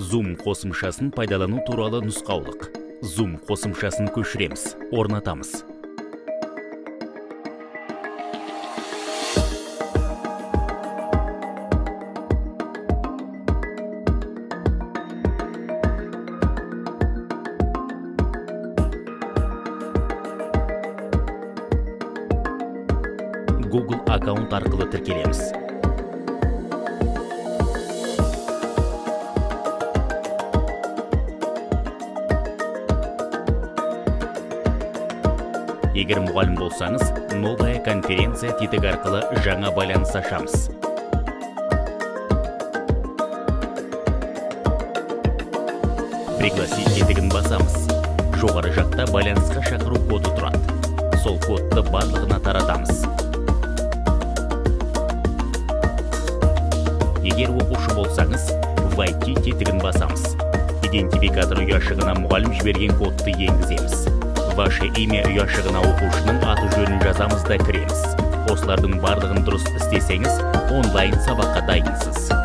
Zoom қосымшасын пайдалану туралы нұсқаулық. Zoom қосымшасын көшіреміз, орнатамыз. Google аккаунт арқылы тіркелеміз. Егер мұғалім болсаңыз, новая конференция тетігі арқылы жаңа байланыс ашамыз. Пригласить тетігін басамыз. Жоғары жақта байланысқа шақыру коды тұрады. Сол кодты барлығына таратамыз. Егер оқушы болсаңыз, войти тетігін басамыз. Идентификатор ұяшығына мұғалім жіберген кодты енгіземіз. Ваше имя ұяшығына оқушының аты жөнін жазамыз да кіреміз. Осылардың барлығын дұрыс істесеңіз, онлайн сабаққа дайынсыз.